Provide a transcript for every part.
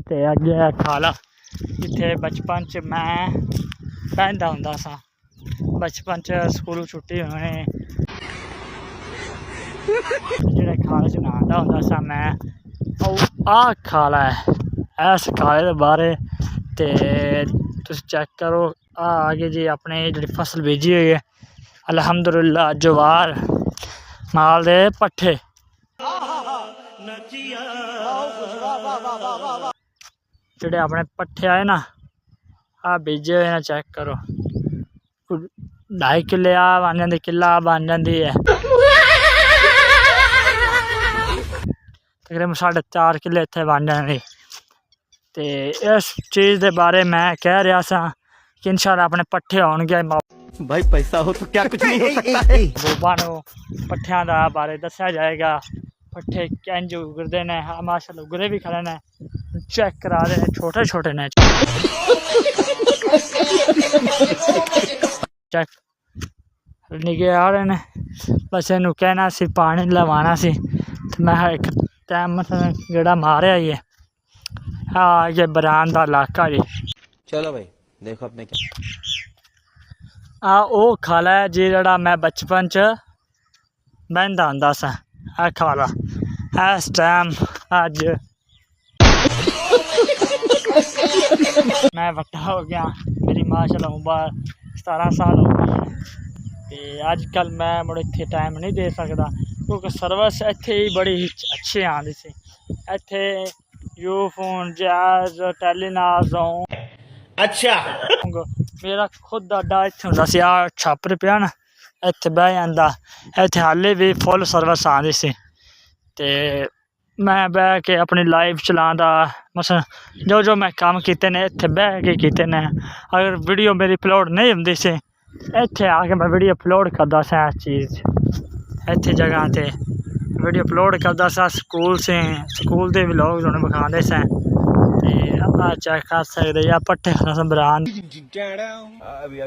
ते अगे है खाला जिथे बचपन च मैं बहदा हुंदा सा। बचपन च स्कूलों छुट्टी होने जेह्ड़े खाले च नहांदा हुंदा सा मैं। आ खाला है, इस खाले दे बारे ते तुस चेक करो। आ आगे जी अपने जेह्ड़ी फसल बीजी हुई है अलहमदुलिल्लाह जवार नाल दे पट्ठे जेह्ड़े अपने पट्ठे आए ना आ बीजे हुए ना, चेक करो 2.5 किले आ बन जाती, किला बन जाती है तकरीबन 4.5 किले इत्थे बन जाती। ते इस चीज़ के बारे मैं कह रहा सा कि इंशाल्लाह अपने पट्ठे होणगे। भाई पैसा हो तो क्या कुछ नहीं हो सकता है। बोबा नूं पट्ठियां दा बारे दस्या जाएगा, पट्ठे किंज उगदे ने। माशाल्लाह उगदे भी खड़े ने, चेक करा दे छोटे छोटे ने। चेक निके आ रहे ने, बस इनू कहना सी पानी लवाना सी ते मैं एक टाइम गेड़ा मारे आइए। हाँ ये बरान दा इलाका जी। चलो भाई देखो अपने क्या ओ खाला है जी जेह्ड़ा मैं बचपन च बहंदा हुंदा सा। आ खाला इस टाइम अज मैं बड्डा हो गया, मेरी माशाल्लाह उम्र 17 साल हो गई है। ते अजकल मैं मुड़े इत्थे टाइम नहीं दे सकदा क्योंकि सर्विस इत्थे ही बड़ी अच्छी आंदी सी। इत्थे यूफोन जैज टेलीनार जोन अच्छा मेरा खुद दा अड्डा इत्थे हुंदा सी। आ छापर पिया ना इत्थे बह जांदा, इत्थे हाले भी फुल सर्विस आंदी सी। ते मैं बह के अपनी लाइफ चलांदा, मसलन जो जो मैं काम कीते ने इत्थे बह के कीते ने। अगर वीडियो मेरी अपलोड नहीं हुंदी सी इत्थे आके मैं वीडियो अपलोड करदा सा। इस चीज़ इत्थे जगह ते वीडियो अपलोड करदा सा। स्कूल से स्कूल दे व्लॉग उन्हें विखांदे सा। ते आ चेक कर सकदे या पट्ठे बरान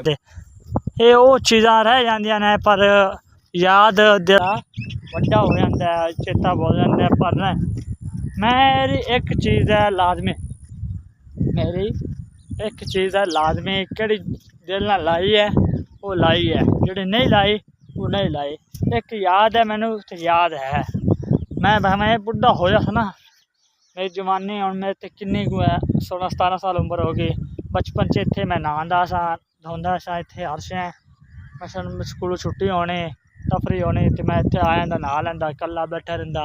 ते ये वो चीज़ां रह जांदियां ने, पर याद वड्डा हो जाता है, चेता भुल जाता है। पर मेरी एक चीज़ है लाजमी, मेरी एक चीज़ है लाजमी केड़ी दिल नाल लाई है वो लाई है, जेह्ड़ी नहीं लाई वो नहीं लाई। एक याद है मैनू, याद है मैं बुढ़ा होया था ना, मेरी जवानी हुण मेरे ते किन्नी है 16-17 साल उम्र हो गई। बचपन च इत्थे मैं नहांदा सा धोंदा सा इत्थे हर शै। मसलन स्कूलों छुट्टी होनी तफरी होनी तो मैं इत्थे आ जांदा, नहा लैंदा, कल्ला बैठा रहिंदा।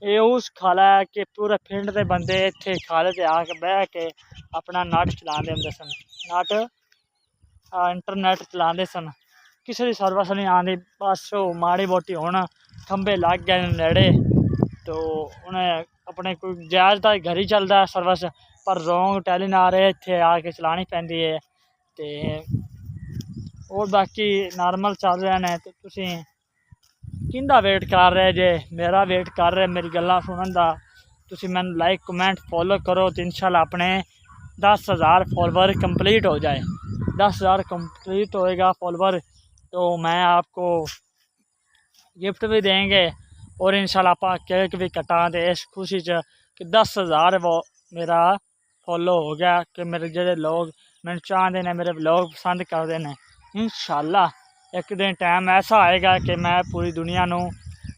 ये उस खाला है कि पूरे पिंड दे बंदे इत्थे खाले ते आके बह के अपना नट चलांदे हुंदे सन। नट इंटरनेट चलांदे सन, किसी दी सर्विस नहीं आंदी। बस वो माड़ी मोटी हुण खंबे लग गए नेड़े तो उन्हें अपने कोई जायज़ दा घर ही चलदा है सर्विस, पर रोंग टेलीनार इत्थे आके चलानी पैंदी है। ते और बाकी नॉर्मल चल रहे ने। तो तुसीं किंदा वेट कर रहे जे? मेरा वेट कर रहे मेरी गल्लां सुनन दा। तुसीं मैनूं लाइक कमेंट फॉलो करो तो इंशाल्लाह अपने 10,000 फॉलोवर कंप्लीट हो जाए। 10,000 कंप्लीट होएगा फॉलोवर तो मैं आपको गिफ्ट भी देंगे और इंशाल्लाह आप केक भी कटा दे इस खुशी च कि 10,000 वो मेरा फॉलो हो गया, कि मेरे जेह्ड़े लोग मैंने चाहते हैं, मेरे व्लॉग पसंद करते हैं। इंशाल्लाह एक दिन टाइम ऐसा आएगा कि मैं पूरी दुनिया नूं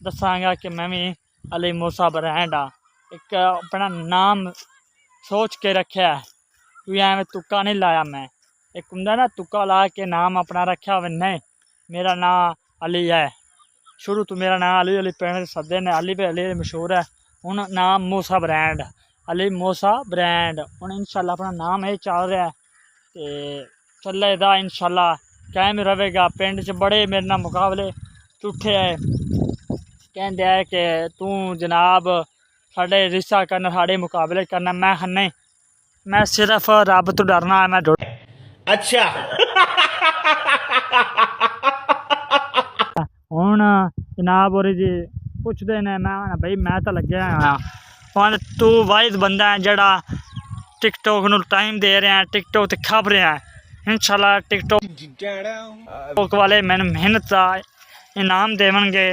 दसांगा कि मैं भी अली मूसा ब्रांड हाँ। एक अपना नाम सोच के रखा है, कोई एवं तुक्का नहीं लाया। मैं एक हुंदा ना तुक्का ला के नाम अपना रखा हो, नहीं मेरा नाम अली है। शुरू तो मेरा नाम अली अली पिंड सदे ने, अली भी अली मशहूर है। हुण नाम मूसा ब्रांड, अली मूसा ब्रांड। हुण इंशाल्लाह अपना नाम ये चल रहा है तो चलेगा इंशाल्लाह, कायम रहेगा। पिंड च बड़े मेरे नाल मुकाबले झूठे है, कहते हैं कि तू जनाब साढ़े रिश्ता करना, साढ़े मुकाबले करना। मैं नहीं, मैं सिर्फ रब तो डरना है। मैं अच्छा हुण जनाब और जी पुछते ने, मैं बई मैं तो लग्या हाँ। हुण तू वाहिद बंदा है जड़ा टिकटॉक नूं टाइम दे रहा है, टिकटॉक ते खप रहा है। इंशाल्लाह टिकटॉक वाले मैंने मेहनत का इनाम देवणगे।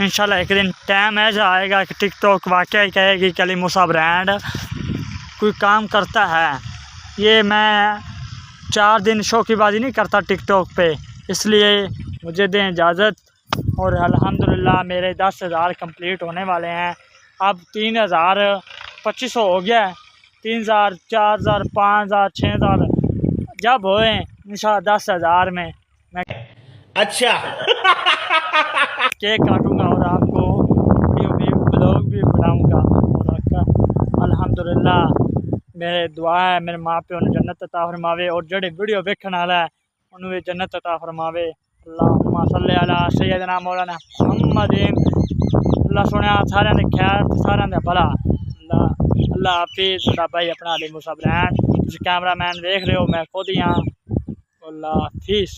इंशाल्लाह एक दिन टाइम ऐसा आएगा कि टिकटॉक वाकई कहेगी कि अली मूसा ब्रांड कोई काम करता है। ये मैं 4 दिन शौकीबाजी नहीं करता टिकटॉक पे, इसलिए मुझे दें इजाज़त। और अल्हम्दुलिल्लाह मेरे 10,000 कंप्लीट होने वाले हैं। अब 3,000-2500 हो गया है। 3,000, 4,000, 5,000, 6,000 जब होए इंशाल्लाह 10,000 में मैं अच्छा केक काटूंगा और आपको वीडियो भी ब्लॉग भी बनाऊंगा। और अल्हम्दुलिल्लाह मेरे दुआ है मेरे माँ प्यो ने जन्नत अता फरमावे और जेडे वीडियो देखने वाला है उन्हें भी जन्नत अता फरमावे। अल्लाहुम्मा सल्ली अला सय्यदना मौलाना मुहम्मदिन। अल्लाह सुने सारे दे खैर ते सारे दे भला। अल्लाह हाफिज़। मेरा भाई अपना अली मूसा ब्रांड, कैमरा मैन देख रहे हो मैं खुद ही हाँ। अल्लाह हाफिज़।